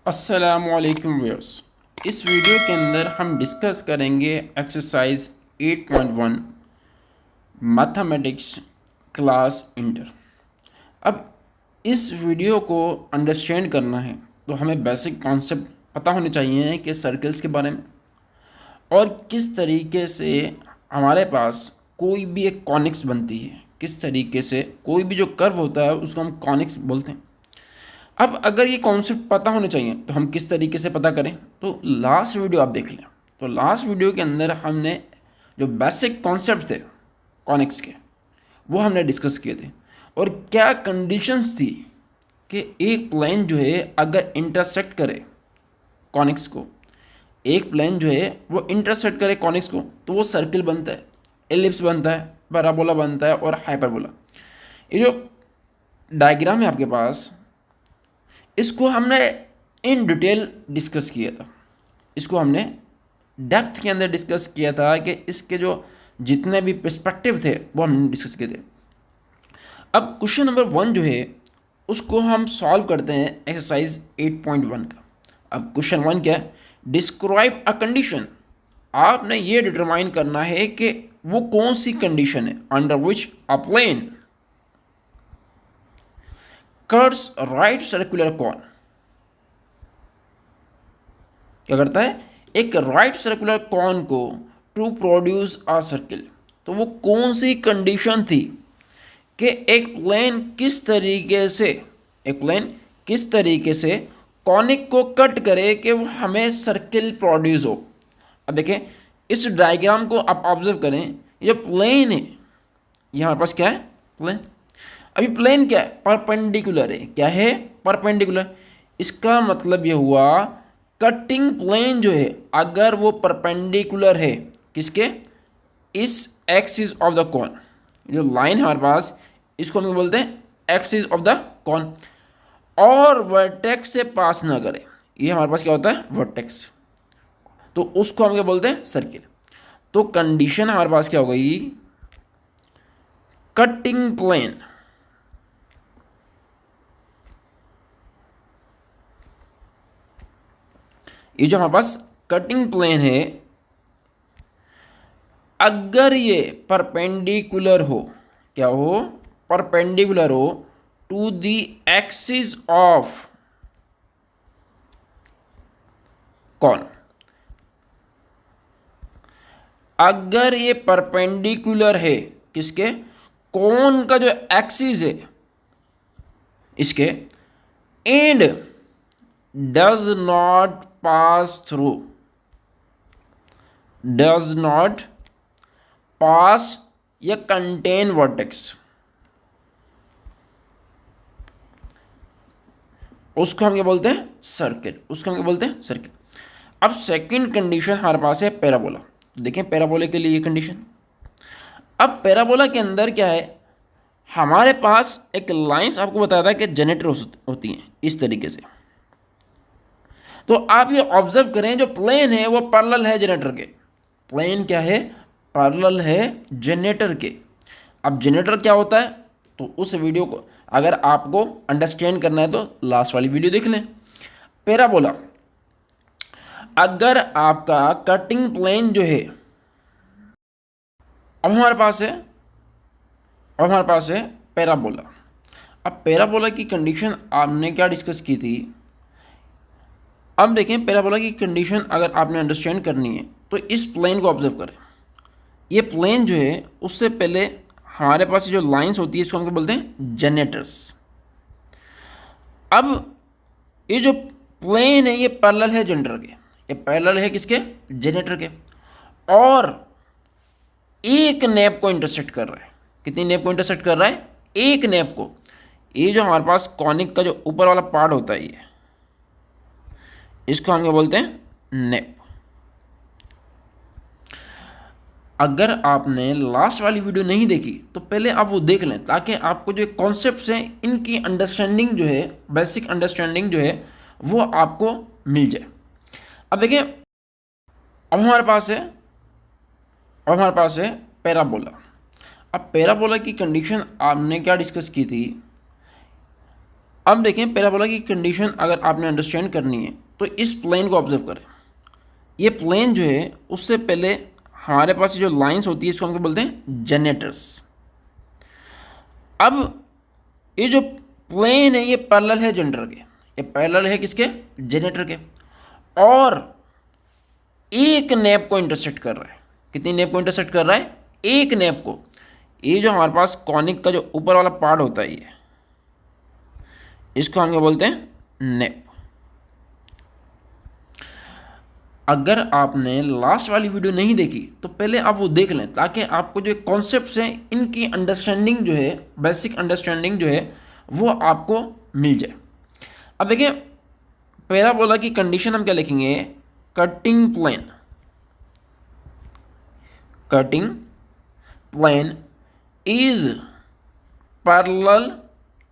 अस्सलामुअलैकुम व्यूअर्स। इस वीडियो के अंदर हम डिस्कस करेंगे एक्सरसाइज 8.1 मैथमेटिक्स क्लास इंटर। अब इस वीडियो को अंडरस्टैंड करना है तो हमें बेसिक कॉन्सेप्ट पता होने चाहिए कि सर्कल्स के बारे में और किस तरीके से हमारे पास कोई भी एक कॉनिक्स बनती है, किस तरीके से कोई भी जो कर्व होता है उसको हम कॉनिक्स बोलते हैं। अब अगर ये कॉन्सेप्ट पता होने चाहिए तो हम किस तरीके से पता करें, तो लास्ट वीडियो आप देख लें। तो लास्ट वीडियो के अंदर हमने जो बेसिक कॉन्सेप्ट थे कॉनिक्स के वो हमने डिस्कस किए थे और क्या कंडीशंस थी कि एक प्लेन जो है अगर इंटरसेक्ट करे कॉनिक्स को, एक प्लेन जो है वो इंटरसेक्ट करे कॉनिक्स को तो वो सर्किल बनता है, एलिप्स बनता है, पैराबोला बनता है और हाइपरबोला। ये जो डायग्राम है आपके पास, इसको हमने इन डिटेल डिस्कस किया था, इसको हमने डेप्थ के अंदर डिस्कस किया था कि इसके जो जितने भी पर्सपेक्टिव थे वो हमने डिस्कस किए थे। अब क्वेश्चन नंबर 1 जो है उसको हम सॉल्व करते हैं एक्सरसाइज 8.1 का। अब क्वेश्चन 1 क्या है? Describe a condition. आपने ये डिटरमाइन करना है कि वो कौन सी कंडीशन है under which a plane curves right circular cone. क्या करता है? एक राइट सर्कुलर कॉन को टू प्रोड्यूस अ सर्किल। तो वो कौन सी कंडीशन थी कि एक प्लेन किस तरीके से कॉनिक को कट करे कि वो हमें सर्किल प्रोड्यूस हो। अब देखें इस डायग्राम को आप ऑब्जर्व करें, ये प्लेन है, ये हमारे पास क्या है? प्लेन। अभी प्लेन क्या है? परपेंडिकुलर है। क्या है? परपेंडिकुलर। इसका मतलब ये हुआ कटिंग प्लेन जो है अगर वो परपेंडिकुलर है किसके? इस एक्सिस ऑफ द कॉन। जो लाइन है हमारे पास इसको हम बोलते हैं एक्सिस ऑफ द कॉन, और वर्टेक्स से पास ना करे, ये हमारे पास क्या होता है? वर्टेक्स। तो उसको हम क्या बोलते हैं? सर्किल। तो कंडीशन हमारे पास क्या हो गई? Cutting plane. ये जो हमारे पास कटिंग प्लेन है अगर ये परपेंडिकुलर हो, क्या हो? परपेंडिकुलर हो to the axis of cone. अगर ये परपेंडिकुलर है किसके? कॉन का जो एक्सिस है इसके, and does not pass through, does not pass या कंटेन वर्टेक्स, उसको हम क्या बोलते हैं? सर्किल। उसको हम क्या बोलते हैं? सर्किल। अब सेकंड कंडीशन हमारे पास है पैराबोला। तो देखें पैराबोला के लिए ये कंडीशन। अब पैराबोला के अंदर क्या है? हमारे पास एक लाइंस आपको बताया था कि जनरेटर होती हैं इस तरीके से। तो आप ये ऑब्जर्व करें, जो प्लेन है वो पैरेलल है जनरेटर के। प्लेन क्या है? पैरेलल है जनरेटर के। अब जनरेटर क्या होता है? तो उस वीडियो को अगर आपको अंडरस्टैंड करना है तो लास्ट वाली वीडियो देख लें। पैराबोला, अगर आपका कटिंग प्लेन जो है, अब हमारे पास है पैराबोला। अब पैराबोला की कंडीशन आपने क्या डिस्कस की थी? अब देखें पैराबोला की कंडीशन अगर आपने अंडरस्टैंड करनी है तो इस प्लेन को ऑब्जर्व करें। ये प्लेन जो है उससे पहले हमारे पास जो लाइंस होती है इसको हम क्या बोलते हैं? जनरेटर्स। अब ये जो प्लेन है ये पैरेलल है जनरेटर के, ये पैरेलल है किसके? जनरेटर के, और एक नैप को इंटरसेक्ट कर रहा है। कितनी नैप को इंटरसेक्ट कर रहा है? एक नैप को। ये जो हमारे पास कॉनिक का जो ऊपर वाला पार्ट होता है ये, इसको हम क्या बोलते हैं? नैप। अगर आपने लास्ट वाली वीडियो नहीं देखी तो पहले आप वो देख लें ताकि आपको जो कॉन्सेप्ट्स हैं इनकी अंडरस्टैंडिंग जो है, बेसिक अंडरस्टैंडिंग जो है वो आपको मिल जाए। अब देखिए अब हमारे पास है पैराबोला। अब पैराबोला की कंडीशन आपने क्या डिस्कस की थी? अब देखें पैराबोला की कंडीशन अगर आपने अंडरस्टैंड करनी है तो इस प्लेन को ऑब्जर्व करें। ये प्लेन जो है उससे पहले हमारे पास जो लाइंस होती है इसको हम क्या बोलते हैं, जनरेटर्स। अब ये जो प्लेन है ये पैरेलल है जनरेटर के, ये पैरेलल है किसके, जनरेटर के, और एक नैप को इंटरसेक्ट कर रहा है। कितनी नैप को इंटरसेक्ट कर रहा है, एक नैप को। ये जो हमारे पास कॉनिक का जो ऊपर वाला पार्ट होता है ये, इसको हम क्या बोलते हैं, नैप। अगर आपने लास्ट वाली वीडियो नहीं देखी तो पहले आप वो देख लें, ताकि आपको जो कॉन्सेप्ट्स हैं इनकी अंडरस्टैंडिंग जो है, बेसिक अंडरस्टैंडिंग जो है वो आपको मिल जाए। अब देखिए पैराबोला की कंडीशन हम क्या लिखेंगे, cutting plane, cutting plane is parallel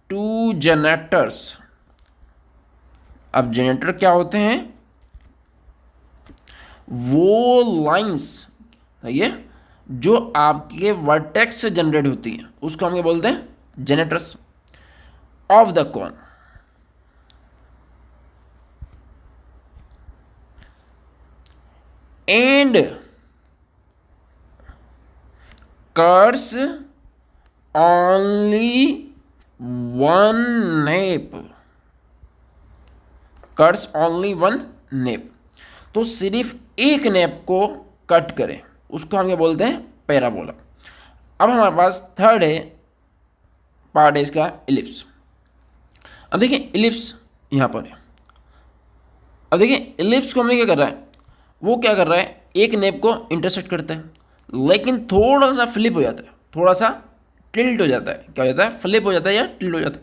to generators. अब जनरेटर क्या होते हैं, वो लाइंस ये जो आपके वर्टेक्स से जनरेट होती हैं उसको हम क्या बोलते हैं, generators of the cone. And cuts only one nappe, cuts only one nappe, तो सिर्फ एक नेप को कट करें, उसको हम क्या बोलते हैं, पैराबोला। अब हमारे पास थर्ड है पार्ट है इसका, इलिप्स। अब देखिए इलिप्स यहाँ पर है। अब देखिए इलिप्स को हमें क्या कर रहा है, वो क्या कर रहा है, एक नेप को इंटरसेक्ट करता है, लेकिन थोड़ा सा फ्लिप हो जाता है, थोड़ा सा टिल्ट हो जाता है। क्या हो जाता है, फ्लिप हो जाता है या टिल्ट हो जाता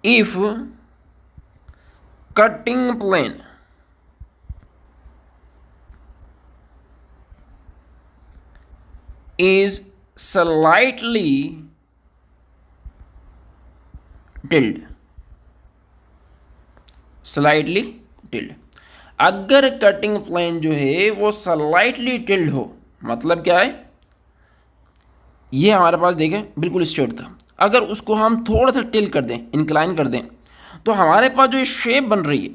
है। If cutting plane is slightly tilted, slightly tilted, अगर कटिंग प्लेन जो है वो स्लाइटली टिल्ड हो, मतलब क्या है, ये हमारे पास देखें बिल्कुल स्ट्रेट था, अगर उसको हम थोड़ा सा टिल्ट कर दें, इंक्लाइन कर दें, तो हमारे पास जो शेप बन रही है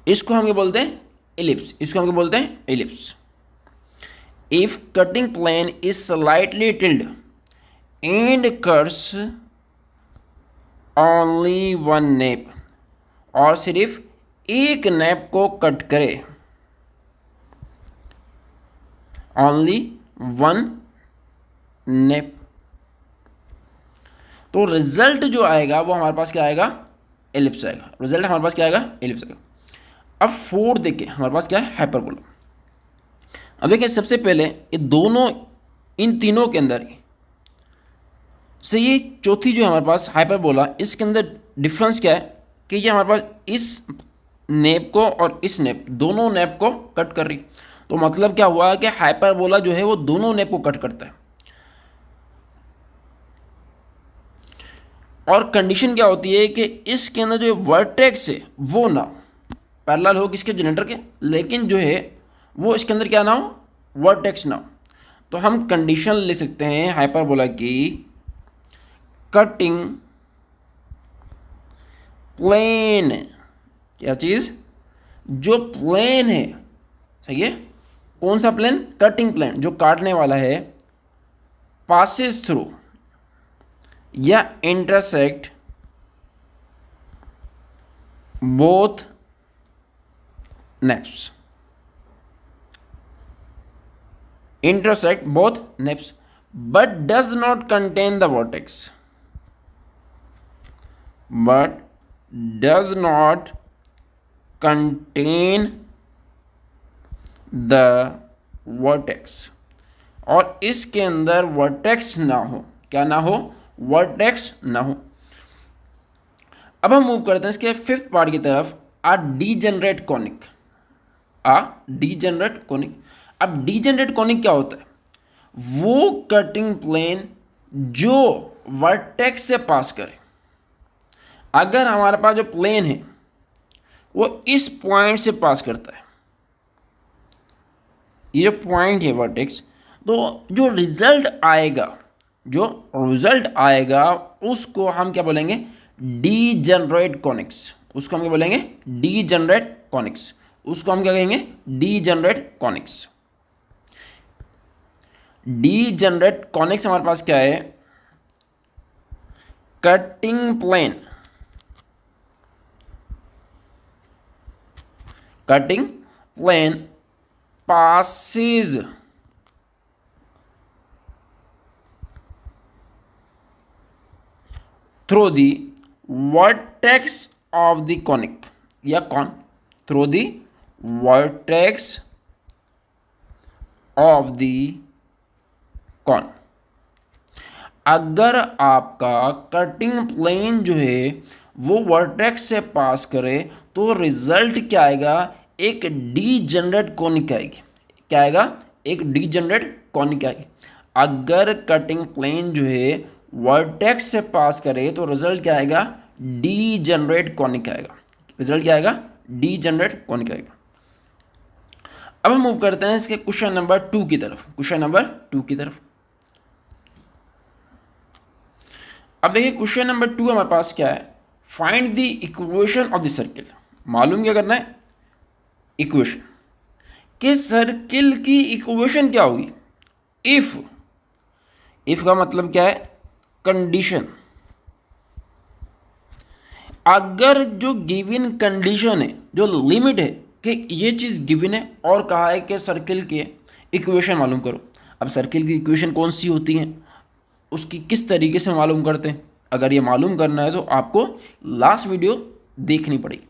इसको हम क्या बोलते हैं, इलिप्स। इसको हम क्या बोलते हैं, ellipse. If cutting plane is slightly tilted and cuts only one nap, और सिर्फ एक नैप को कट करे, only one nap, तो रिजल्ट जो आएगा वो हमारे पास क्या आएगा, एलिप्स आएगा। रिजल्ट हमारे पास क्या आएगा, एलिप्स आएगा। अब फोर्थ देखिए हमारे पास क्या है, हाइपरबोला। अब देखिए सबसे पहले ये दोनों, इन तीनों के अंदर से ये चौथी जो हमारे पास हाइपरबोला, इसके अंदर डिफरेंस क्या है कि ये हमारे पास इस नेप को और इस नेप, दोनों नेप को कट कर रही। तो मतलब क्या हुआ कि हाइपरबोला जो है वो दोनों नेप को कट करता है। और कंडीशन क्या होती है कि इसके अंदर जो वर्टेक्स है वो ना पैरेलल हो किसके, जनरेटर के, लेकिन जो है वो इसके अंदर क्या ना हो, वर्टेक्स ना हो। तो हम कंडीशन ले सकते हैं हाइपरबोला की, कटिंग प्लेन, क्या चीज़, जो प्लेन है, सही है, कौन सा प्लेन, कटिंग प्लेन, जो काटने वाला है, पासिस थ्रू या intersect both neps, intersect both naps but does not contain the vertex, but does not contain the vertex, और इसके अंदर वर्टेक्स ना हो, क्या ना हो, वर्टेक्स ना हो। अब हम मूव करते हैं इसके फिफ्थ पार्ट की तरफ, आ डीजेनरेट कॉनिक, आ डीजेनरेट कॉनिक। अब डीजेनरेट कॉनिक क्या होता है, वो कटिंग प्लेन जो वर्टेक्स से पास करे। अगर हमारे पास जो प्लेन है वो इस पॉइंट से पास करता है, ये जो पॉइंट है वर्टेक्स, तो जो रिजल्ट आएगा जो रिजल्ट आएगा उसको हम क्या बोलेंगे, डीजेनरेट कॉनिक्स। उसको हम क्या बोलेंगे, डीजेनरेट कॉनिक्स। उसको हम क्या कहेंगे, डीजेनरेट कॉनिक्स। डीजेनरेट कॉनिक्स हमारे पास क्या है, cutting plane, cutting plane passes through the vertex of the conic या cone, through the vertex of the cone. अगर आपका कटिंग प्लेन जो है वो वर्टेक्स से पास करे तो रिजल्ट क्या आएगा, एक डीजेनरेट कॉनिक आएगी। क्या आएगा, एक डीजेनरेट कॉनिक आएगी। अगर कटिंग प्लेन जो है वर्टेक्स से पास करे तो रिजल्ट क्या आएगा, डीजेनरेट कॉनिक आएगा। रिजल्ट क्या आएगा, डीजेनरेट कॉनिक आएगा। अब हम मूव करते हैं इसके क्वेश्चन नंबर 2 की तरफ। क्वेश्चन नंबर 2 की तरफ अब देखिए, क्वेश्चन नंबर 2 हमारे पास क्या है, find the equation of the circle. मालूम क्या करना है, इक्वेशन कि सर्किल की इक्वेशन क्या होगी। इफ का मतलब क्या है, कंडीशन। अगर जो गिवन कंडीशन है, जो लिमिट है कि ये चीज़ गिवन है और कहा है कि सर्किल के इक्वेशन मालूम करो। अब सर्किल की इक्वेशन कौन सी होती हैं, उसकी किस तरीके से मालूम करते हैं, अगर ये मालूम करना है तो आपको लास्ट वीडियो देखनी पड़ेगी।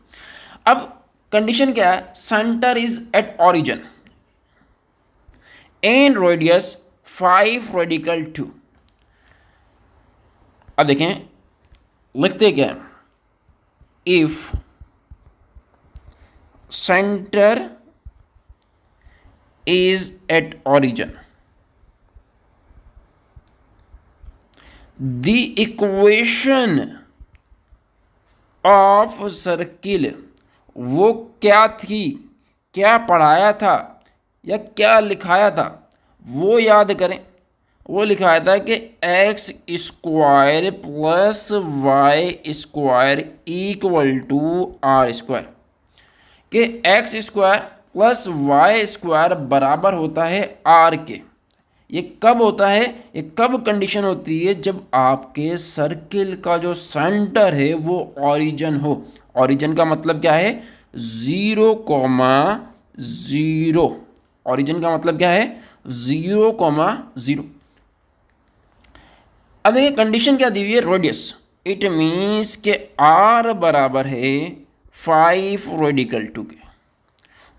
अब कंडीशन क्या है, centre is at origin and radius 5 radical 2। अब देखें लिखते क्या है, if centre is at origin the equation of circle, वो क्या थी, क्या पढ़ाया था या क्या लिखाया था, वो याद करें। वो लिखाया था कि x square plus y square equal to r square, कि x square plus y square बराबर होता है आर के। ये कब होता है, ये कब कंडीशन होती है, जब आपके सर्किल का जो सेंटर है वो ऑरिजिन हो। ऑरिजिन का मतलब क्या है, 0,0। ऑरिजिन का मतलब क्या है, 0,0। अब ये कंडीशन क्या दी हुई है, रेडियस। इट मीन्स के आर बराबर है 5 रेडिकल 2 के।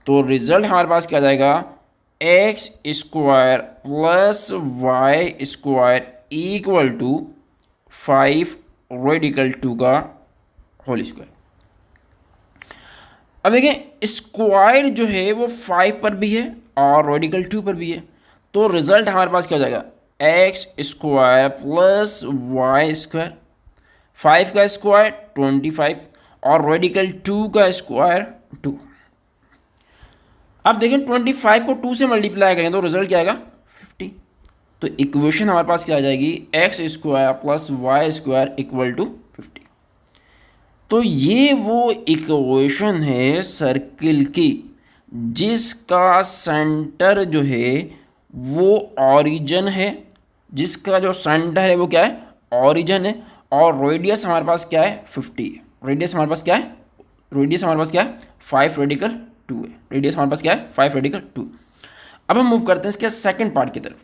तो रिजल्ट हमारे पास क्या जाएगा, x square plus y square equal to 5 radical 2 का होल स्क्वायर। अब देखें स्क्वायर जो है वो 5 पर भी है और रेडिकल 2 पर भी है, तो रिजल्ट हमारे पास क्या हो जाएगा, x square plus y square, 5 का स्क्वायर 25 और रेडिकल 2 का स्क्वायर 2। अब देखें 25 को 2 से मल्टीप्लाई करें तो रिजल्ट क्या आएगा, 50। तो इक्वेशन हमारे पास क्या आ जाएगी, x square plus y square equal to 50। तो ये वो इक्वेशन है सर्किल की जिसका सेंटर जो है वो ऑरिजिन है, जिसका जो सेंटर है वो क्या है, ऑरिजिन है, और रेडियस हमारे पास क्या है, 50 है। रेडियस हमारे पास क्या है, रेडियस हमारे पास क्या है, 5 रेडिकल 2 है। रेडियस हमारे पास क्या है, 5 रेडिकल 2। अब हम मूव करते हैं इसके सेकंड पार्ट की तरफ।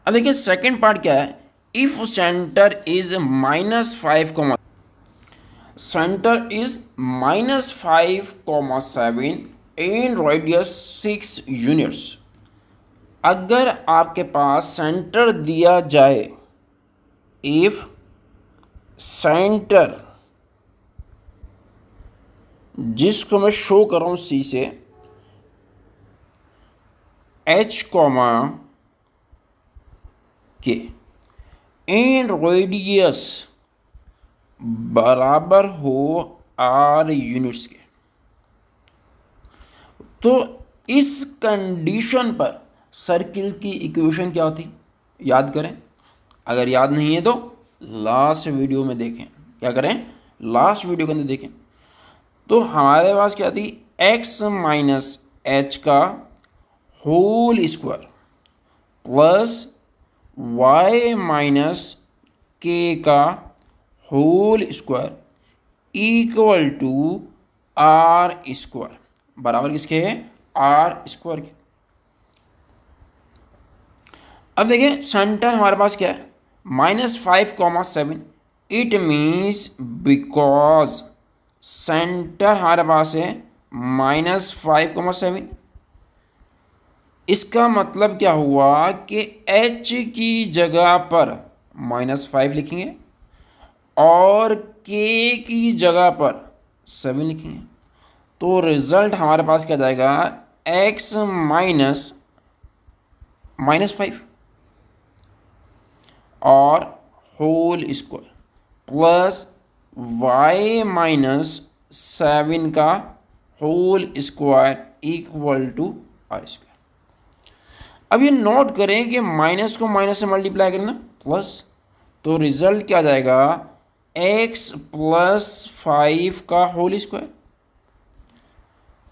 अब देखिए सेकंड पार्ट क्या है, if centre is -5, centre is -5,7 and radius 6 units. अगर आपके पास सेंटर दिया जाए, इफ सेंटर, जिसको मैं शो कर रहा हूं सी से, H, के एंड रेडियस बराबर हो R यूनिट्स के, तो इस कंडीशन पर सर्किल की इक्वेशन क्या होती, याद करें, अगर याद नहीं है तो लास्ट वीडियो में देखें। क्या करें, लास्ट वीडियो के अंदर देखें। तो हमारे पास क्या थी, x माइनस एच का whole square plus y minus k का whole square equal to r square, बराबर किसके है, आर स्क्वायर के। अब देखिए सेंटर हमारे पास क्या है, -5,7। इट मीन्स बिकॉज सेंटर हमारे पास है -5,7। इसका मतलब क्या हुआ कि h की जगह पर -5 लिखेंगे और k की जगह पर 7 लिखेंगे। तो रिजल्ट हमारे पास क्या जाएगा, x माइनस -5 और whole square plus y minus 7 का whole square equal to r square. अब ये नोट करें कि माइनस को माइनस से मल्टीप्लाई करें ना, प्लस, तो रिजल्ट क्या जाएगा, x प्लस 5 का whole square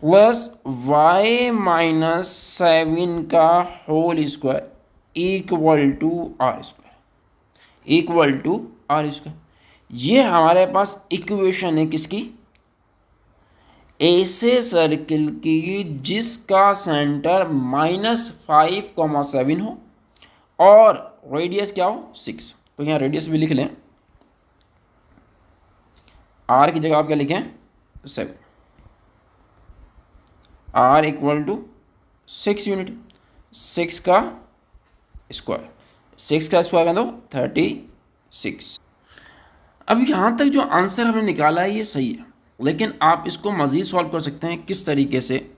plus y minus 7 का whole square equal to r square, equal to r square. ये हमारे पास इक्वेशन है किसकी, ऐसे सर्किल की जिसका सेंटर -5,7 हो और रेडियस क्या हो, 6। तो यहाँ रेडियस भी लिख लें, r की जगह आप क्या लिखें, 7, r इक्वल टू 6 यूनिट, 6 का स्क्वायर, 6 का स्क्वायर कर दो 36। अब यहाँ तक जो आंसर हमने निकाला है ये सही है, लेकिन आप इसको मज़ीद सॉल्व कर सकते हैं। किस तरीके से,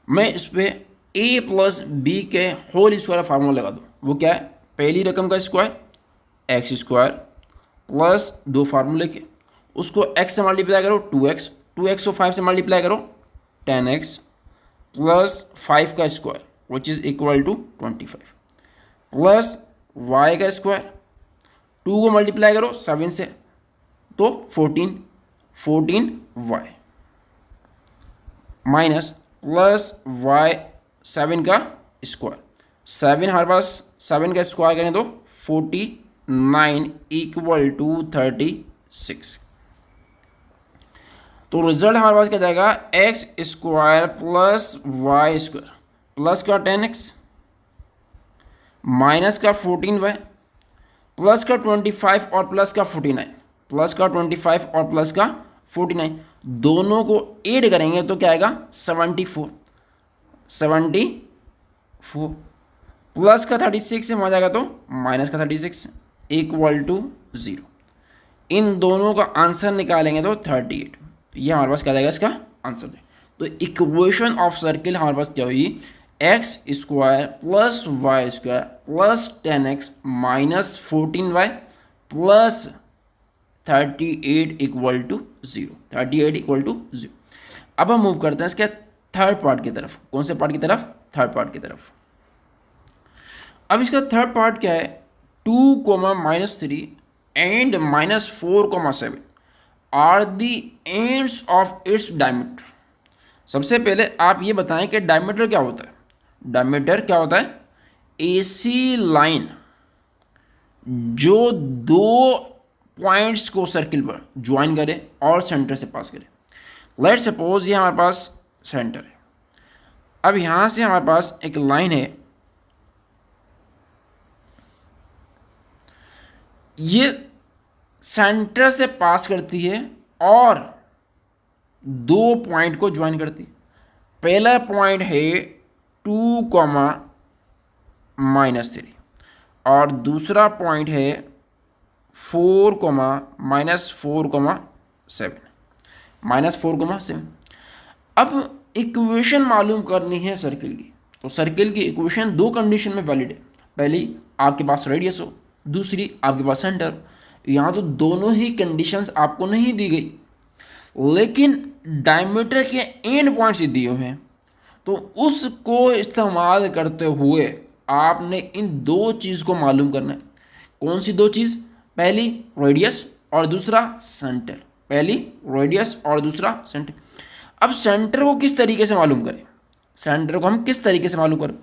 मैं इस पर a प्लस बी के होल स्क्वायर फार्मूला लगा दूँ। वो क्या है, पहली रकम का स्क्वायर एक्स स्क्वायर प्लस 2 फार्मूले के, उसको x से मल्टीप्लाई करो 2x, 2x को 5 से मल्टीप्लाई करो 10x प्लस 5 का square which is equal to 25 plus y का स्क्वायर, 2 को मल्टीप्लाई करो 7 से तो 14y माइनस प्लस y 7 का स्क्वायर, 7 हमारे पास 7 का स्क्वायर करें तो 49 इक्वल टू 36। तो रिजल्ट हमारे पास क्या जाएगा, x square plus y square plus का 10x माइनस का 14y प्लस का 25 और प्लस का 49, प्लस का 25 और प्लस का 49, दोनों को ऐड करेंगे तो क्या आएगा 74 प्लस का 36 से हो जाएगा तो माइनस का 36 इक्वल टू 0। इन दोनों का आंसर निकालेंगे तो 38। ये हमारे पास क्या जाएगा इसका आंसर। तो इक्वेशन ऑफ सर्किल हमारे पास क्या हुई, x square plus y square plus 10x minus 14y plus 38 equal to 0, 38 equal to 0। अब हम मूव करते हैं इसके थर्ड पार्ट की तरफ। कौन से पार्ट की तरफ, थर्ड पार्ट की तरफ। अब इसका थर्ड पार्ट क्या है, 2, -3 and -4, 7 are the ends of its diameter. सबसे पहले आप ये बताएं कि डायमीटर क्या होता है। डायमीटर क्या होता है, एसी लाइन जो 2 पॉइंट्स को सर्किल पर ज्वाइन करे और सेंटर से पास करे। लेट सपोज ये हमारे पास सेंटर है। अब यहाँ से हमारे पास एक लाइन है, ये सेंटर से पास करती है और 2 पॉइंट को ज्वाइन करती है। पहला पॉइंट है 2, -3 और दूसरा पॉइंट है 4, -4, -7। अब इक्वेशन मालूम करनी है सर्किल की, तो सर्किल की इक्वेशन 2 कंडीशन में वैलिड है। पहली आपके पास रेडियस हो, दूसरी आपके पास सेंटर हो। यहाँ तो दोनों ही कंडीशंस आपको नहीं दी गई, लेकिन डायमीटर के एंड पॉइंट्स दिए हुए हैं, तो उसको इस्तेमाल करते हुए आपने इन दो चीज़ को मालूम करना है। कौन सी दो चीज़? पहली रेडियस और दूसरा सेंटर। पहली रेडियस और दूसरा सेंटर। अब सेंटर को किस तरीके से मालूम करें? सेंटर को हम किस तरीके से मालूम करें?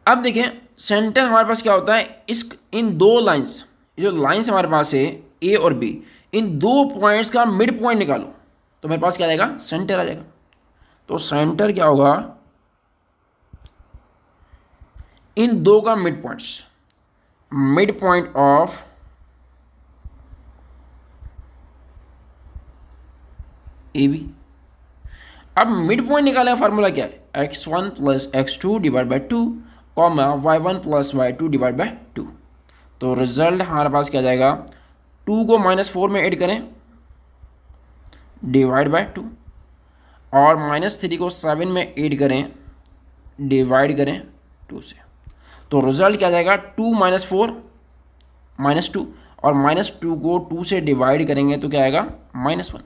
अब देखें, सेंटर हमारे पास क्या होता है, इन दो लाइंस, जो लाइंस हमारे पास है ए और बी, इन दो पॉइंट्स का मिड पॉइंट निकालो तो मेरे पास क्या आ जाएगा? सेंटर आ जाएगा। तो सेंटर क्या होगा? इन दो का midpoints, midpoint of A B. अब मिड पॉइंट निकालने का फार्मूला क्या है? x1 plus x2 divide by 2 comma y1 plus y2 divide by 2। तो रिजल्ट हमारे पास क्या जाएगा? 2 को -4 में ऐड करें डिवाइड बाई 2 और -3 को 7 में ऐड करें डिवाइड करें 2 से। तो रिजल्ट क्या जाएगा? 2 - 4 -2 और -2 को 2 से डिवाइड करेंगे तो क्या आएगा? -1।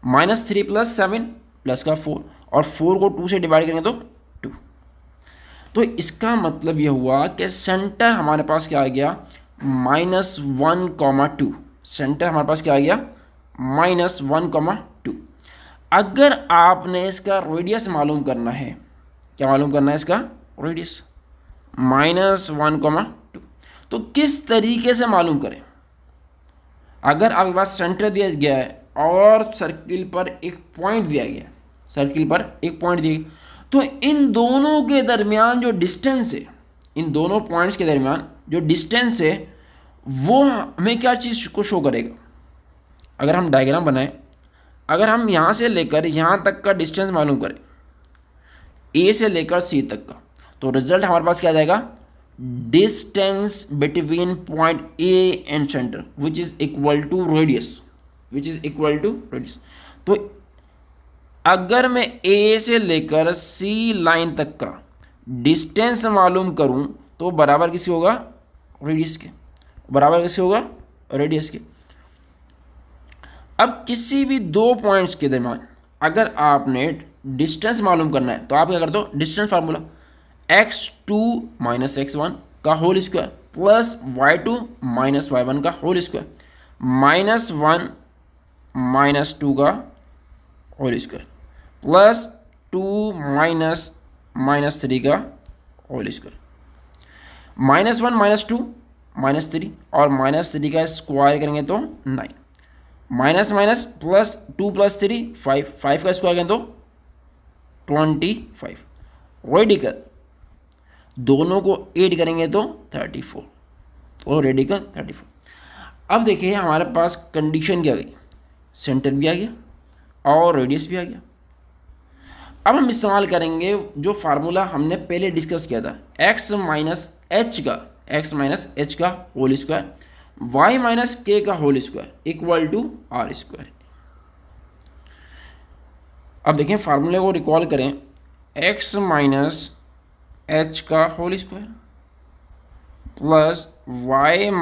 -3 प्लस 7 प्लस का 4 और 4 को 2 से डिवाइड करेंगे तो 2। तो इसका मतलब यह हुआ कि सेंटर हमारे पास क्या आ गया? -1, 2। सेंटर हमारे पास क्या आ गया? -1, 2। अगर आपने इसका रेडियस मालूम करना है, क्या मालूम करना है इसका? रेडियस। -1, 2। तो किस तरीके से मालूम करें? अगर आपके पास सेंटर दिया गया है और सर्किल पर एक पॉइंट दिया गया है, सर्किल पर एक पॉइंट दिया गया, तो इन दोनों के दरमियान जो डिस्टेंस है, इन दोनों पॉइंट्स के दरमियान जो डिस्टेंस है वो हमें क्या चीज़ को शो करेगा? अगर हम डायग्राम बनाएं, अगर हम यहाँ से लेकर यहाँ तक का डिस्टेंस मालूम करें, ए से लेकर सी तक का, तो रिजल्ट हमारे पास क्या आ जाएगा? Distance between point A and centre which is equal to radius, which is equal to radius. तो अगर मैं ए से लेकर सी लाइन तक का डिस्टेंस मालूम करूं तो बराबर किसी होगा? रेडियस के। बराबर किसी होगा? रेडियस के। अब किसी भी दो पॉइंट्स के दरमियान अगर आपने डिस्टेंस मालूम करना है तो आप क्या कर दो? डिस्टेंस फार्मूला x2 - x1 का whole square plus y2 - y1 का होल स्क्वायर -1 - 2 का होल स्क्वायर प्लस 2 - 3 का होल स्क्वायर। -1 - 2 -3 और -3 का स्क्वायर करेंगे तो 9, माइनस माइनस प्लस 2 + 3 5, 5 का स्क्वायर करें तो 25, रेडिकल दोनों को ऐड करेंगे तो 34, तो रेडिकल 34। अब देखिए हमारे पास कंडीशन क्या गई? सेंटर भी आ गया और रेडियस भी आ गया। अब हम इस्तेमाल करेंगे जो फार्मूला हमने पहले डिस्कस किया था, x - h का होल स्क्वायर y - k का whole square equal to r square. अब देखें फार्मूले को रिकॉल करें, x - h का whole square plus y -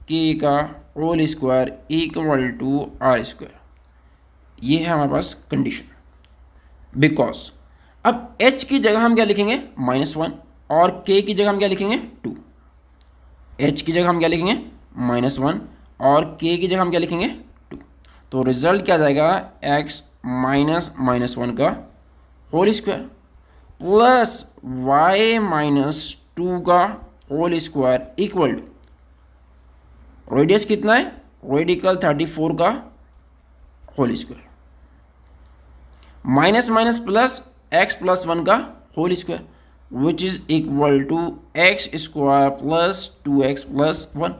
k का whole square equal to r square. ये है हमारे पास कंडीशन। बिकॉज अब h की जगह हम क्या लिखेंगे? -1 और k की जगह हम क्या लिखेंगे? 2। h की जगह हम क्या लिखेंगे? -1 और k की जगह हम क्या लिखेंगे? 2। तो रिजल्ट क्या जाएगा? x - -1 का होल स्क्वायर प्लस y - 2 का whole square equal to radius कितना है? रेडिकल 34 का whole square minus minus plus x + 1 का whole square which is equal to x square plus 2x + 1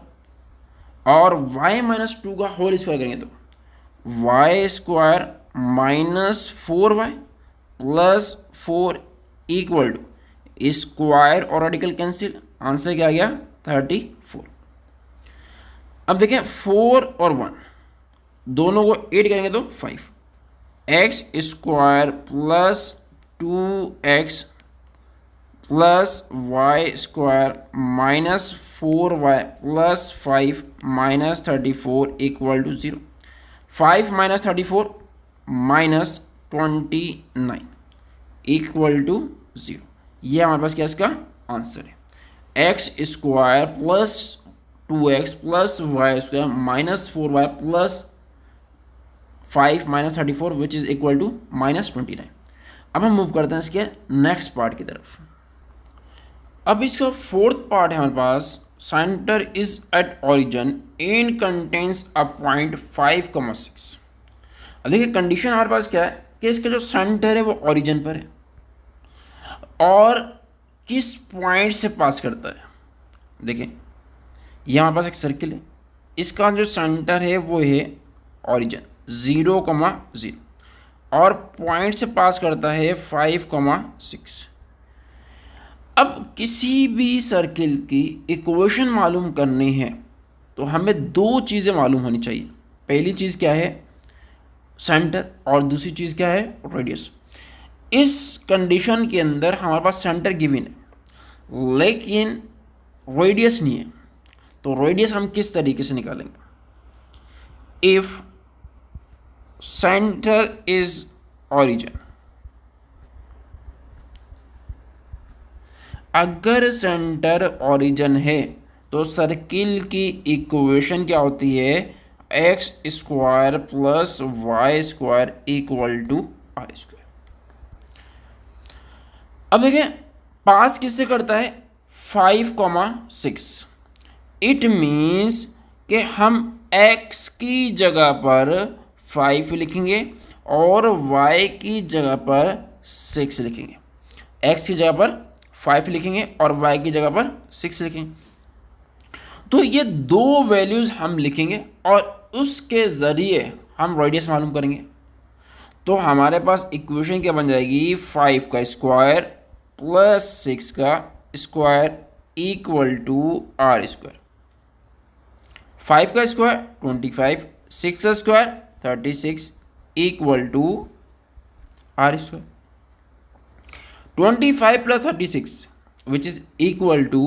और y - 2 का होल स्क्वायर करेंगे तो y square -4y plus 4 equal to square और radical cancel, answer क्या आ गया? 34। अब देखें 4 और 1 दोनों को ऐड करेंगे तो 5, x square plus 2x plus y square -4y plus 5 -34 equal to 0। 5 - 34 -29 equal to 0। ये हमारे पास क्या इसका आंसर है। X square plus 2x plus y square minus 4y plus 5 minus 34 which is equal to minus 29। अब हम मूव करते हैं इसके नेक्स्ट पार्ट की तरफ। अब इसका फोर्थ पार्ट है हमारे पास, centre is at origin and contains a point 5,6। अब देखिए कंडीशन हमारे पास क्या है कि इसका जो सेंटर है वो ऑरिजिन पर है और किस पॉइंट से पास करता है। देखिए ये हमारे पास एक सर्किल है, इसका जो सेंटर है वो है ऑरिजिन 0,0 और पॉइंट से पास करता है 5,6। अब किसी भी सर्किल की इक्वेशन मालूम करनी है तो हमें दो चीज़ें मालूम होनी चाहिए। पहली चीज़ क्या है, सेंटर, और दूसरी चीज़ क्या है, रेडियस। इस कंडीशन के अंदर हमारे पास सेंटर गिवन है लेकिन रेडियस नहीं है, तो रेडियस हम किस तरीके से निकालेंगे। इफ़ सेंटर इज ऑरिजिन, अगर सेंटर ऑरिजिन है तो सर्किल की इक्वेशन क्या होती है, x square plus y square equal to r square. अब देखिए पास किससे करता है, 5,6। इट मीन्स कि हम x की जगह पर 5 लिखेंगे और y की जगह पर 6 लिखेंगे। x की जगह पर 5 लिखेंगे और y की जगह पर 6 लिखेंगे। तो ये दो वैल्यूज़ हम लिखेंगे और उसके ज़रिए हम रेडियस मालूम करेंगे। तो हमारे पास इक्वेशन क्या बन जाएगी, 5 का स्क्वायर प्लस 6 का square equal to r square. 5 का स्क्वायर 25, 6 का square 36 equal to r square. 25 plus 36 which is equal to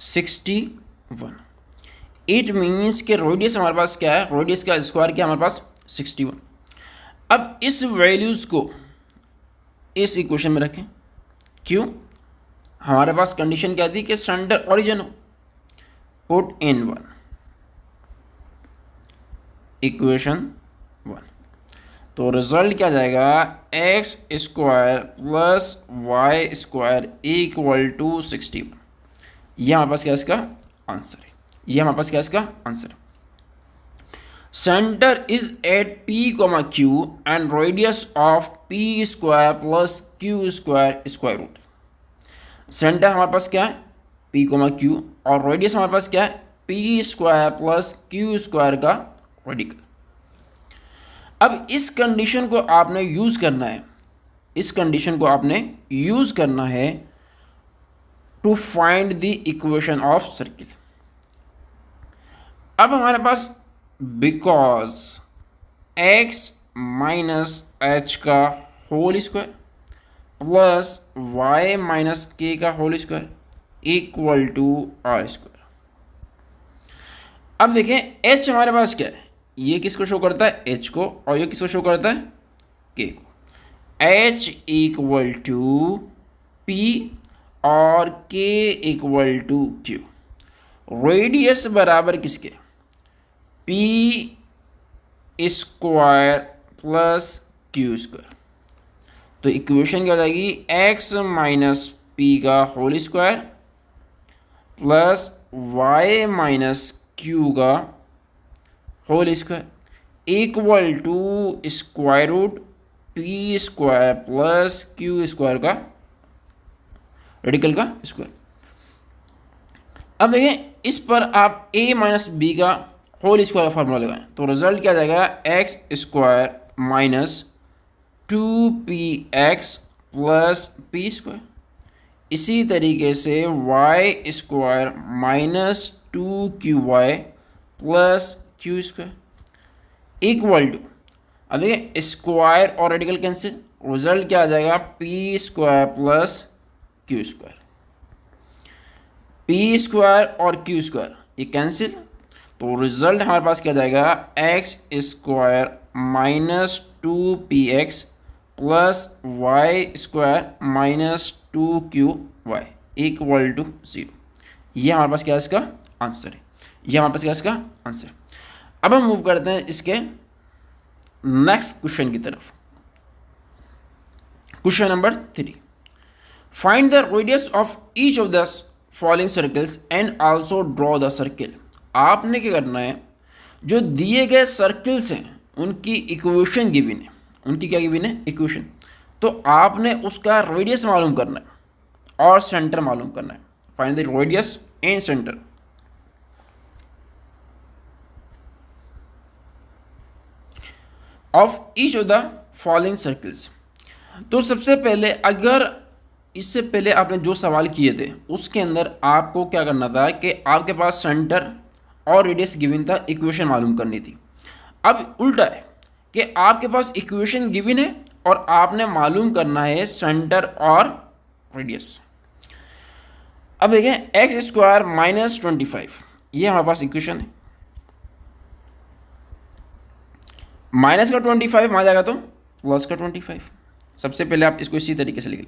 61। It means के रेडियस हमारे पास क्या है, रेडियस का स्क्वायर क्या हमारे पास 61। अब इस वैल्यूज़ को इस इक्वेशन में रखें, क्यों, हमारे पास कंडीशन क्या थी कि सेंटर ऑरिजिन हो। पुट इन 1 इक्वेशन 1, तो रिजल्ट क्या जाएगा, x square plus y square equal to 61। ये हमारे पास क्या इसका आंसर है, ये हमारे पास क्या इसका आंसर है। Centre is at p, q and radius of p square plus q square square root. Centre हमारे पास क्या है p, q और रेडियस हमारे पास क्या है p square plus q square का रेडिकल। अब इस कंडीशन को आपने यूज़ करना है, इस कंडीशन को आपने यूज़ करना है to find the equation of circle. अब हमारे पास बिकॉज x माइनस एच का whole square plus y minus k का whole square equal to r square. अब देखें h हमारे पास क्या है, ये किसको शो करता है, h को, और ये किसको शो करता है, k को। h इक्वल टू p और k equal to q। Radius बराबर किसके, p square plus q square. तो इक्वेशन क्या हो जाएगी, x माइनस पी का whole square plus y minus q का whole square equal to square root p square plus q square का radical का स्क्वायर। अब देखें इस पर आप a माइनस बी का होल स्क्वायर का फार्मूला लगाएं तो रिजल्ट क्या जाएगा, x square minus 2px plus p square. इसी तरीके से y square minus 2qy plus q square equal to, अब देखिए स्क्वायर और रेडिकल कैंसिल, रिजल्ट क्या आ जाएगा, p square plus q square. P square और क्यू स्क्वायर ये कैंसिल, तो रिजल्ट हमारे पास क्या जाएगा, x square minus 2px plus y square minus 2QY equal to 0। ये हमारे पास क्या है, इसका आंसर है। ये हमारे पास क्या है, इसका आंसर। अब हम मूव करते हैं इसके नेक्स्ट क्वेश्चन की तरफ। Question number 3, find the radius of each of the following circles and also draw the circle. आपने क्या करना है, जो दिए गए सर्कल्स हैं उनकी इक्वेशन गिवन है, उनकी क्या गिवन है, इक्वेशन। तो आपने उसका रेडियस मालूम करना है और सेंटर मालूम करना है। Find the radius and centre of each of the following circles. तो सबसे पहले, अगर इससे पहले आपने जो सवाल किए थे उसके अंदर आपको क्या करना था कि आपके पास सेंटर और रेडियस गिवन था, इक्वेशन मालूम करनी थी। अब उल्टा है कि आपके पास इक्वेशन गिवन है और आपने मालूम करना है सेंटर और रेडियस। अब देखें, एक्स स्क्वायर माइनस 25, ये हमारे पास इक्वेशन है। माइनस का 25 वहाँ जाएगा तो प्लस का 25। सबसे पहले आप इसको इसी तरीके से लिख लें।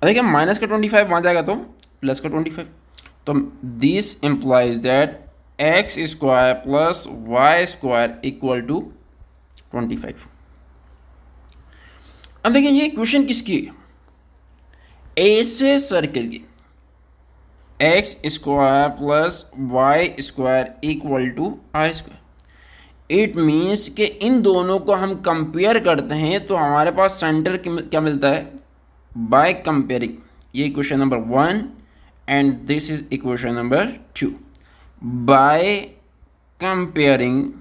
देखिए, माइनस का 25 वहाँ जाएगा तो प्लस का 25। तो this implies that x square plus y square equal to 25। अब देखिए, ये इक्वेशन किसकी है, ऐसे सर्कल की, x square plus y square equal to i square. It means कि इन दोनों को हम कंपेयर करते हैं तो हमारे पास सेंटर क्या मिलता है, बाय कंपेयरिंग। ये equation number 1 and this is equation number 2। By comparing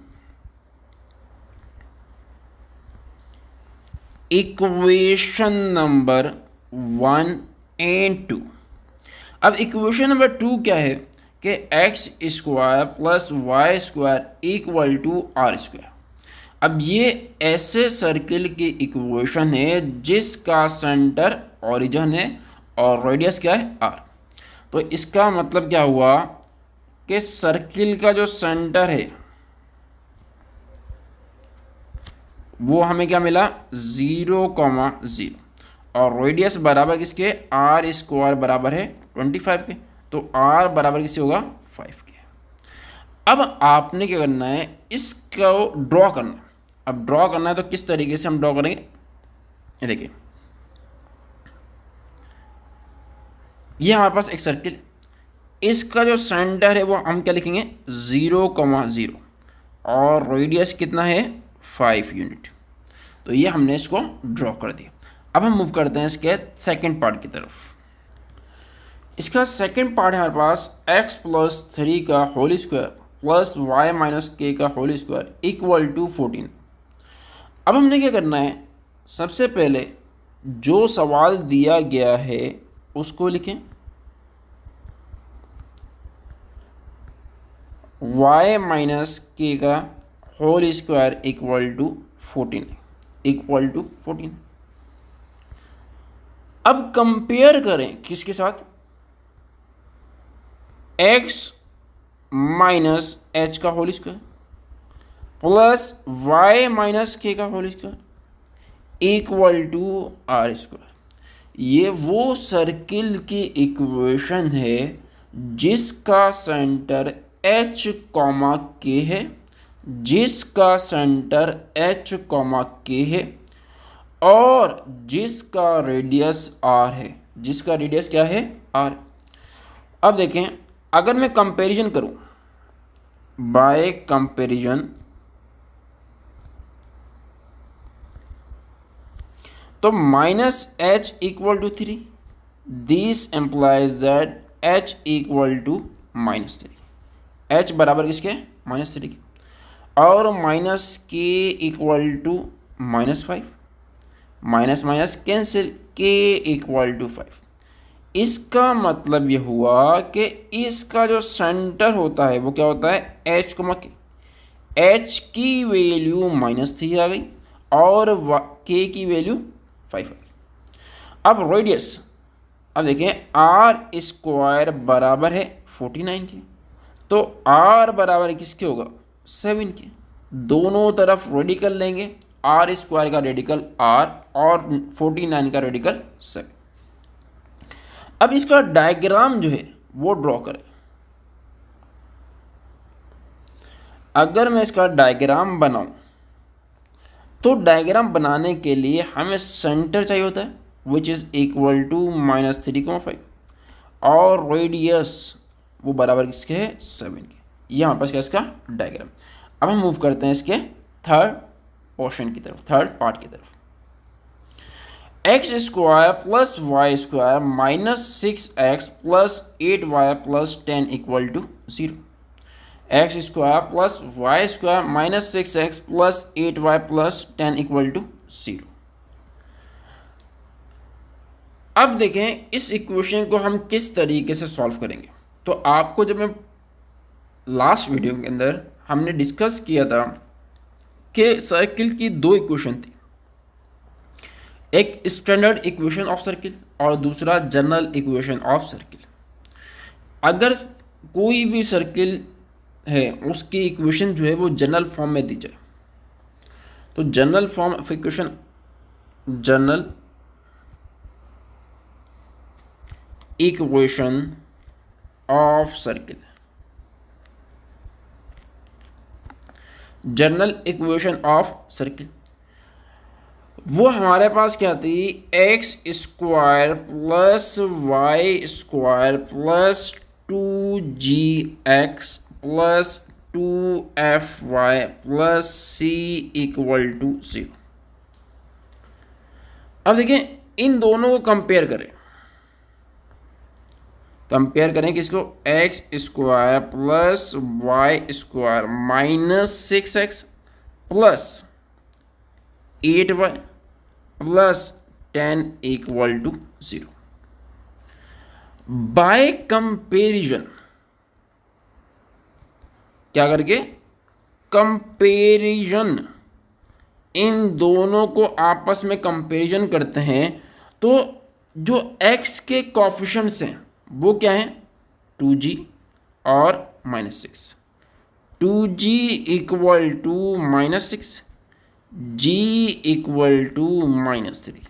equation number 1 and 2। अब इक्वेशन नंबर 2 क्या है कि x square plus y square equal to r square. अब ये ऐसे सर्किल की इक्वेशन है जिसका सेंटर ओरिजिन है और रेडियस क्या है, आर। तो इसका मतलब क्या हुआ कि सर्किल का जो सेंटर है वो हमें क्या मिला, 0,0 और रेडियस बराबर किसके, आर स्क्वायर बराबर है 25 के। तो आर बराबर किससे होगा, 5 के। अब आपने क्या करना है, इसको ड्रॉ करना है। अब ड्रॉ करना है तो किस तरीके से हम ड्रॉ करेंगे, ये देखिए, ये हमारे पास एक सर्किल, इसका जो सेंटर है वो हम क्या लिखेंगे, 0,0 और रेडियस कितना है, 5 यूनिट। तो ये हमने इसको ड्रॉ कर दिया। अब हम मूव करते हैं इसके सेकंड पार्ट की तरफ। इसका सेकंड पार्ट है हमारे पास x प्लस 3 का whole square plus y minus k का होल स्क्वायर इक्वल टू 14। अब हमने क्या करना है, सबसे पहले जो सवाल दिया गया है उसको लिखें, y माइनस के का होल स्क्वायर इक्वल टू 14। अब कंपेयर करें किसके साथ, x माइनस एच का whole square plus y minus k का whole square equal to r square. ये वो सर्किल की इक्वेशन है जिसका सेंटर h कॉमा के है, जिसका सेंटर h कॉमा के है और जिसका रेडियस r है, जिसका रेडियस क्या है, r। अब देखें, अगर मैं कंपैरिजन करूं, बाय कंपैरिजन, तो minus h equal to 3, this implies that h equal to -3। h बराबर किसके, -3 के, और minus k equal to -5, minus minus cancel, k equal to 5। इसका मतलब ये हुआ कि इसका जो सेंटर होता है वो क्या होता है, h को के, h की वैल्यू -3 आ गई और k की वैल्यू 5 आ गई। अब रेडियस, अब देखें, r स्क्वायर बराबर है 49 के, तो r बराबर किसके होगा, 7 के। दोनों तरफ रेडिकल लेंगे, आर स्क्वायर का रेडिकल आर और 49 का रेडिकल 7। अब इसका डायग्राम जो है वो ड्रॉ करें। अगर मैं इसका डायग्राम बनाऊं तो डायग्राम बनाने के लिए हमें सेंटर चाहिए होता है विच इज़ इक्वल टू -3,5 और रेडियस वो बराबर किसके है 7 के। ये हमारे पास क्या इसका डायग्राम। अब हम मूव करते हैं इसके थर्ड पोर्शन की तरफ, थर्ड पार्ट की तरफ। X square plus y square -6x plus 8y plus 10 equal to 0। X square plus y square -6x plus 8y plus 10 equal to 0। अब देखें इस इक्वेशन को हम किस तरीके से सॉल्व करेंगे। तो आपको जब मैं लास्ट वीडियो के अंदर हमने डिस्कस किया था कि सर्किल की दो इक्वेशन थी, एक स्टैंडर्ड इक्वेशन ऑफ सर्किल और दूसरा जनरल इक्वेशन ऑफ सर्किल। अगर कोई भी सर्किल है उसकी इक्वेशन जो है वो जनरल फॉर्म में दी जाए तो general form of equation, general equation of circle, general equation of circle वो हमारे पास क्या थी, x square plus y square plus 2gx plus 2fy plus c equal to 0। अब देखिए इन दोनों को कंपेयर करें, किसको, x square plus y square -6x plus 8y plus 10 equal to 0। By comparison, क्या करके, कंपेरिजन, इन दोनों को आपस में कंपेरिजन करते हैं तो जो x के कोफिशिएंट्स हैं वो क्या है, 2g और -6। 2g equal to -6, g equal to -3।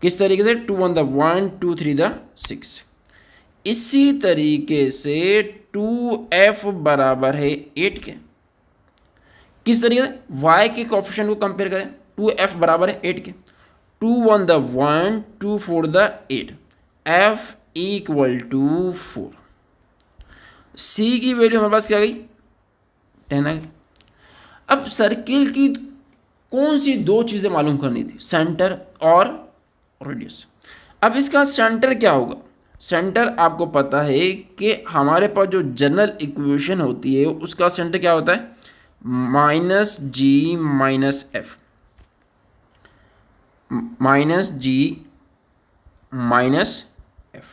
किस तरीके से, 2 1 the 1 2 3 the 6। इसी तरीके से 2f बराबर है 8 के। किस तरीके से, y के कोफिशिएंट को कंपेयर करें, 2f बराबर है 8 के। 2 1 the 1 2 4 the 8, f equal to 4। c की वैल्यू हमारे पास क्या गई, 10 आ गई। अब सर्किल की कौन सी दो चीज़ें मालूम करनी थी, सेंटर और रेडियस। अब इसका सेंटर क्या होगा, सेंटर आपको पता है कि हमारे पास जो जनरल इक्वेशन होती है उसका सेंटर क्या होता है, -g -f, -g -f।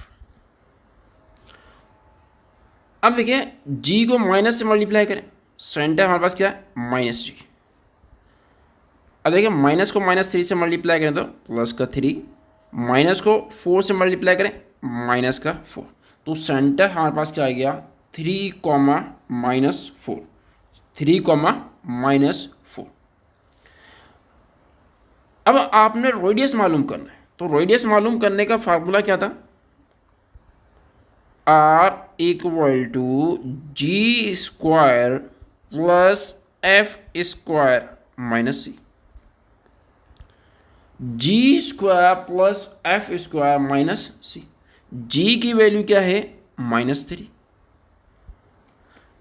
अब देखिए g को माइनस से मल्टीप्लाई करें, सेंटर हमारे पास क्या है, -g। अब देखिए माइनस को -3 से मल्टीप्लाई करें तो प्लस का 3, माइनस को 4 से मल्टीप्लाई करें माइनस का 4, तो सेंटर हमारे पास क्या आ गया, 3, -4, 3, -4। अब आपने रेडियस मालूम करना है तो रेडियस मालूम करने का फार्मूला क्या था, r equal to g square plus f square minus c। g square plus f square minus c। g की वैल्यू क्या है, -3,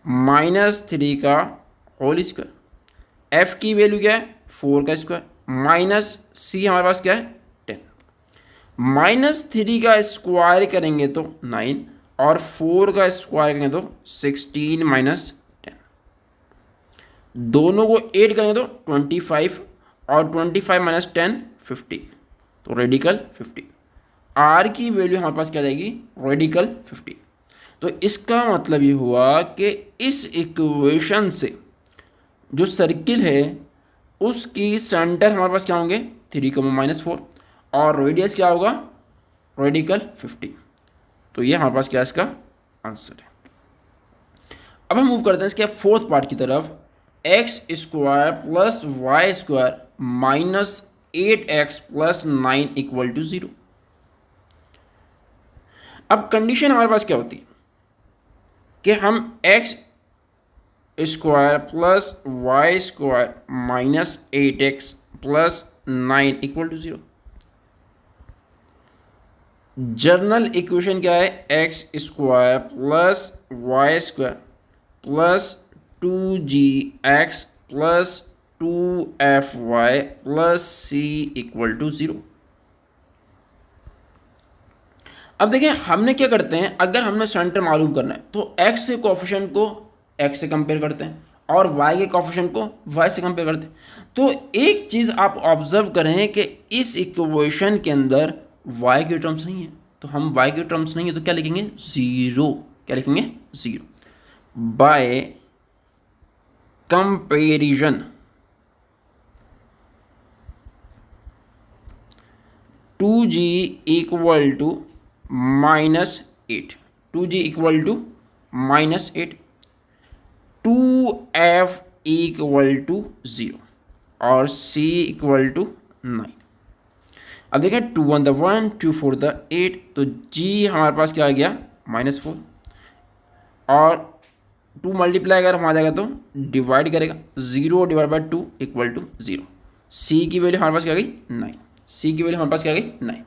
-3 का होल स्क्वायर। f की वैल्यू क्या है, 4 का स्क्वायर, माइनस c हमारे पास क्या है, 10। -3 का स्क्वायर करेंगे तो 9 और 4 का स्क्वायर करेंगे तो 16 -10। दोनों को ऐड करेंगे तो 25 और 25 - 10 15, तो रेडिकल 15। आर की वैल्यू हमारे पास क्या जाएगी, रेडिकल 15। तो इसका मतलब ये हुआ कि इस इक्वेशन से जो सर्किल है उसकी सेंटर हमारे पास क्या होंगे, 3, -4 और रेडियस क्या होगा, रेडिकल 15। तो ये हमारे पास क्या इसका आंसर है। अब हम मूव करते हैं इसके फोर्थ पार्ट की तरफ, x square plus y square minus 8x plus 9 equal to 0। अब कंडीशन हमारे पास क्या होती है कि हम x square plus y square minus 8x plus 9 equal to 0। General equation क्या है, x square plus y square plus 2gx plus 2fy plus c equal to 0। अब देखिए हमने क्या करते हैं, अगर हमने सेंटर मालूम करना है तो x से कोफिशिएंट को x से कंपेयर करते हैं और y के कोफिशिएंट को y से कंपेयर करते हैं। तो एक चीज़ आप ऑब्जर्व करें कि इस इक्वेशन के अंदर y की टर्म्स नहीं है, तो हम y की टर्म्स नहीं है तो क्या लिखेंगे, 0। क्या लिखेंगे, 0। By comparison 2g equal to -8, 2g equal to -8, 2f equal to 0 और c इक्वल टू 9। अब देखें 2 1 द 1, 2 4 द 8, तो g हमारे पास क्या आ गया, -4 और 2 मल्टीप्लाई अगर हम आ जाएगा तो डिवाइड करेगा, 0 divide by 2 equal to 0। c की वैल्यू हमारे पास क्या आ गई, 9। c की वैल्यू हमारे पास क्या आ गई, 9।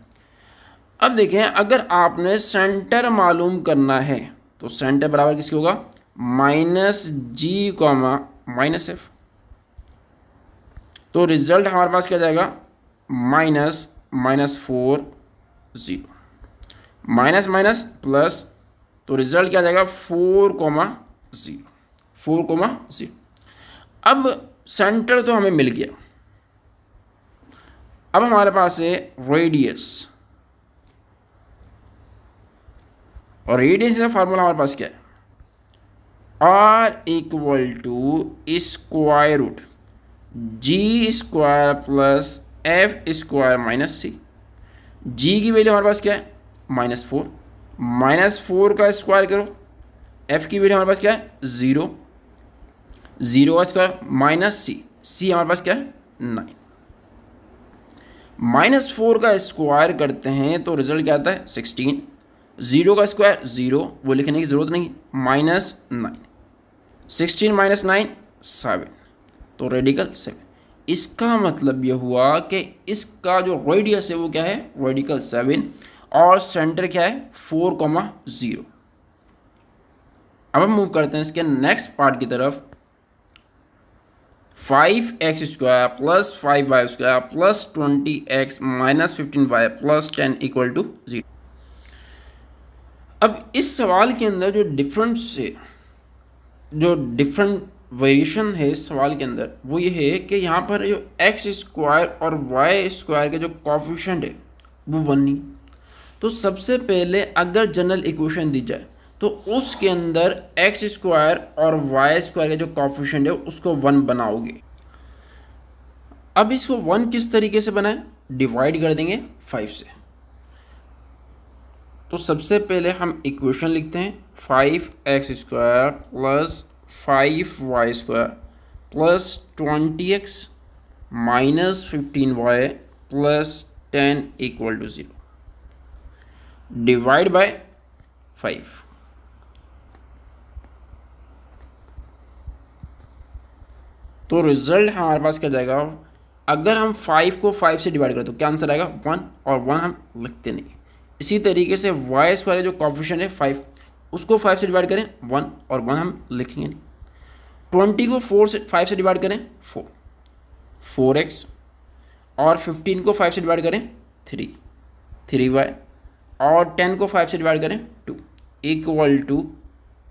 अब देखें अगर आपने सेंटर मालूम करना है तो सेंटर बराबर किसकी होगा, -g, -f। तो रिजल्ट हमारे पास क्या जाएगा, -4 0, माइनस माइनस प्लस, तो रिजल्ट क्या जाएगा 4 0, 4 0। अब सेंटर तो हमें मिल गया, अब हमारे पास है रेडियस, और रेडियस का फार्मूला हमारे पास क्या है, r equal to square root G square plus F square minus C. G की वैल्यू हमारे पास क्या है, -4, -4 का स्क्वायर करो, एफ की वैल्यू हमारे पास क्या है, 0, 0 का स्क्वायर माइनस सी, सी हमारे पास क्या है, 9। -4 का स्क्वायर करते हैं तो रिजल्ट क्या आता है, 16, 0 का स्क्वायर 0, वो लिखने की ज़रूरत नहीं, -9, 16 - 9 7, तो रेडिकल 7। इसका मतलब ये हुआ कि इसका जो रेडियस है वो क्या है, रेडिकल 7, और सेंटर क्या है, 4 0। अब हम मूव करते हैं इसके नेक्स्ट पार्ट की तरफ, 5x² plus 5y² plus 20x minus 15y plus 10 equal to 0। अब इस सवाल के अंदर जो डिफरेंस है, जो डिफरेंट वेरिएशन है इस सवाल के अंदर, वो ये है कि यहाँ पर जो x² और y² के जो कोफिशिएंट है वो 1 नहीं। तो सबसे पहले अगर जनरल इक्वेशन दी जाए तो उसके अंदर x² और y² के जो कोफिशिएंट है उसको 1 बनाओगे। अब इसको 1 किस तरीके से बनाएं, डिवाइड कर देंगे 5 से। तो सबसे पहले हम इक्वेशन लिखते हैं, 5x² plus 5y² plus 20x minus 15y plus 10 equal to 0, divide by 5। तो रिजल्ट हमारे पास क्या जाएगा, अगर हम 5 को 5 से डिवाइड करें तो क्या आंसर आएगा, 1, और 1 हम लिखते नहीं। इसी तरीके से y² जो कोफिशिएंट है 5, उसको 5 से डिवाइड करें 1, और 1 हम लिखेंगे नहीं। 20 को 5 से डिवाइड करें 4x, और 15 को 5 से डिवाइड करें 3y, और 10 को 5 से डिवाइड करें 2 इक्वल टू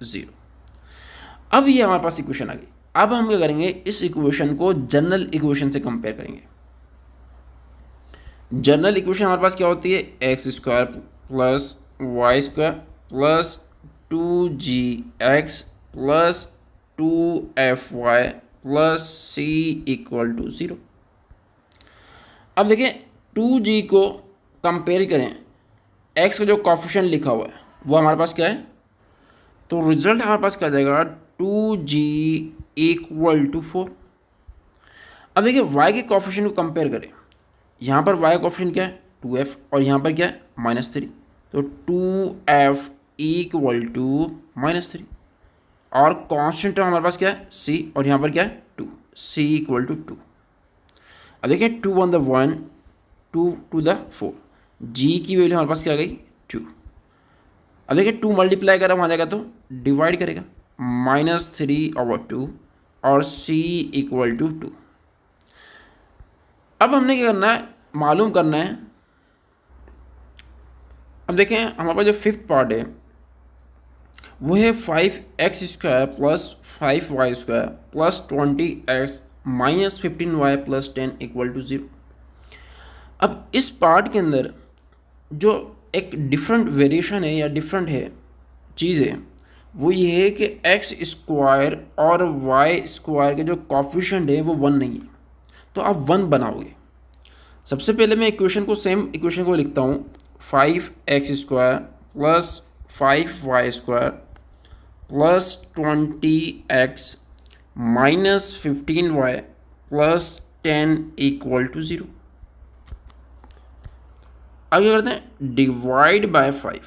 0। अब ये हमारे पास इक्वेशन आ गई। अब हम क्या करेंगे, इस इक्वेशन को जनरल इक्वेशन से कंपेयर करेंगे। जनरल इक्वेशन हमारे पास क्या होती है, x² plus y² plus 2gx plus 2fy plus c equal to 0। अब देखें 2g को कंपेयर करें, x का जो कोफिशिएंट लिखा हुआ है वो हमारे पास क्या है, तो रिजल्ट हमारे पास क्या जाएगा, 2g इक्वल टू 4। अब देखिए y के कोफिशिएंट को कंपेयर करें, यहाँ पर y का कोफिशिएंट क्या है 2f और यहाँ पर क्या है -3, तो 2f इक्वल टू -3 और कांस्टेंट टर्म हमारे पास क्या है c और यहाँ पर क्या है 2, c इक्वल टू 2। अब देखिए 2 on the 1, 2 to the 4, g की वैल्यू हमारे पास क्या आ गई 2। अब देखिए 2 मल्टीप्लाई करा वहाँ जाएगा तो डिवाइड करेगा -3/2 और c इक्वल टू 2। अब हमने क्या करना है मालूम करना है। अब देखें हमारे पास जो फिफ्थ पार्ट है वो है 5x² plus 5y² plus 20x minus 15y plus 10 equal to 0। अब इस पार्ट के अंदर जो एक डिफरेंट वेरिएशन है या डिफरेंट है चीज़ है वो ये है कि x² और y² के जो कोफिशिएंट है वो 1 नहीं है, तो आप 1 बनाओगे। सबसे पहले मैं इक्वेशन को सेम इक्वेशन को लिखता हूँ 5x² plus 5y² plus 20x minus 15y plus 10 equal to 0। अब क्या करते हैं डिवाइड बाय 5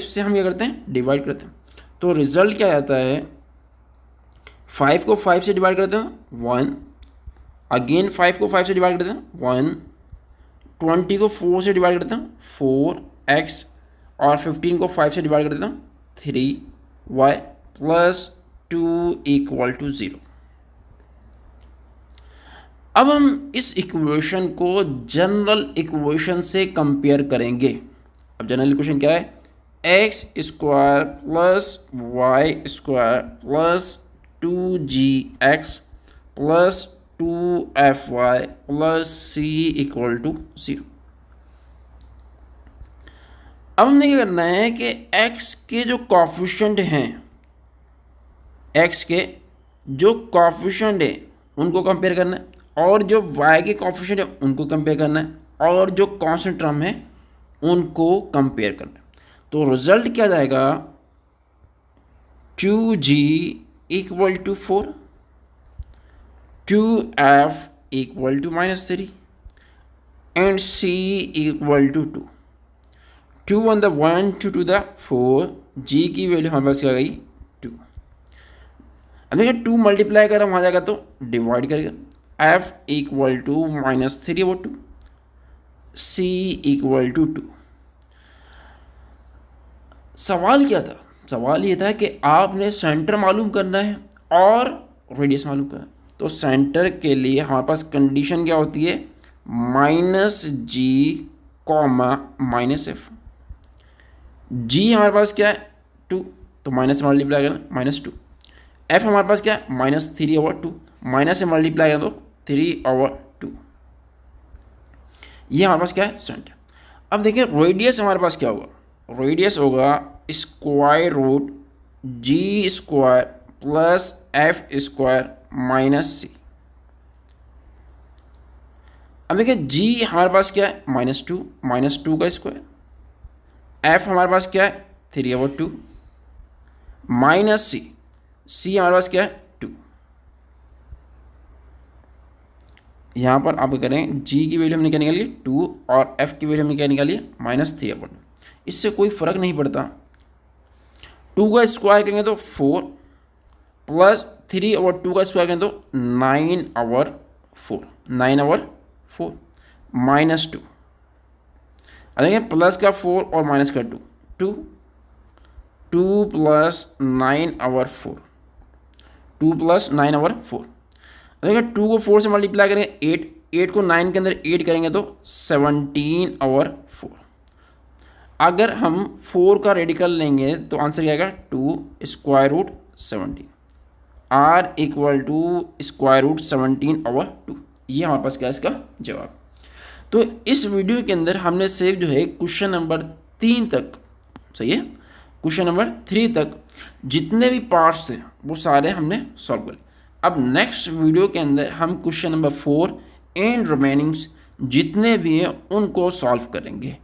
से हम क्या करते हैं डिवाइड करते हैं, तो रिजल्ट क्या आता है 5 को 5 से डिवाइड करते हैं 1, अगेन 5 को 5 से डिवाइड करते हैं 1, 20 को 4 से डिवाइड करते हैं 4x और 15 को 5 से डिवाइड करते हैं 3y प्लस 2 इक्वल टू 0। अब हम इस इक्वेशन को जनरल इक्वेशन से कंपेयर करेंगे। अब जनरल इक्वेशन क्या है x² plus y² plus 2gx plus 2fy plus c equal to 0। अब हमने क्या करना है कि x के जो कोफिशिएंट हैं, x के जो कोफिशिएंट है उनको कंपेयर करना है और जो y के कोफिशिएंट है उनको कंपेयर करना है और जो कांस्टेंट टर्म है उनको कंपेयर करना है। तो रिजल्ट क्या जाएगा 2g equal to 4, 2f equal to -3 and c equal to 2। 2 on the 1, 2 to the 4, g की वैल्यू हमारे पास क्या गई 2। अब देखिए 2 मल्टीप्लाई करा वहाँ जाएगा तो डिवाइड करेगा f equal to -3/2, c equal to 2। सवाल क्या था, सवाल ये था कि आपने सेंटर मालूम करना है और रेडियस मालूम करना है। तो सेंटर के लिए हमारे पास कंडीशन क्या होती है -g, -f। g हमारे पास क्या है 2, तो माइनस से मल्टीप्लाई करना -2। f हमारे पास क्या है -3/2, माइनस से मल्टीप्लाई करना तो 3/2। ये हमारे पास क्या है सेंटर। अब देखिए रेडियस हमारे पास क्या होगा, रेडियस होगा square root g² plus f² minus c। अब देखिए g हमारे पास क्या है -2, -2 का स्क्वायर, f हमारे पास क्या है 3/2 माइनस c हमारे पास क्या है 2। यहाँ पर आप करें g की वैल्यू हमने क्या निकाली 2 और f की वैल्यू हमने क्या निकाली -3/2। इससे कोई फ़र्क नहीं पड़ता, 2 का स्क्वायर करेंगे तो 4 प्लस 3/2 का स्क्वायर करेंगे तो 9/4 -2। अब देखिए प्लस का 4 और माइनस का 2 प्लस 9/4, 2 प्लस 9/4। देखिए 2 को 4 से मल्टीप्लाई करेंगे 8 को 9 के अंदर 8 करेंगे तो 17/4। अगर हम 4 का रेडिकल लेंगे तो आंसर क्या आएगा 2 square root 17, r equal to square root 17/2। ये हमारे पास क्या है इसका जवाब। तो इस वीडियो के अंदर हमने सिर्फ जो है क्वेश्चन नंबर 3 तक, सही है, क्वेश्चन नंबर 3 तक जितने भी पार्ट्स थे वो सारे हमने सॉल्व कर लिए। अब नेक्स्ट वीडियो के अंदर हम क्वेश्चन नंबर 4 एंड रिमेनिंग्स जितने भी हैं उनको सॉल्व करेंगे।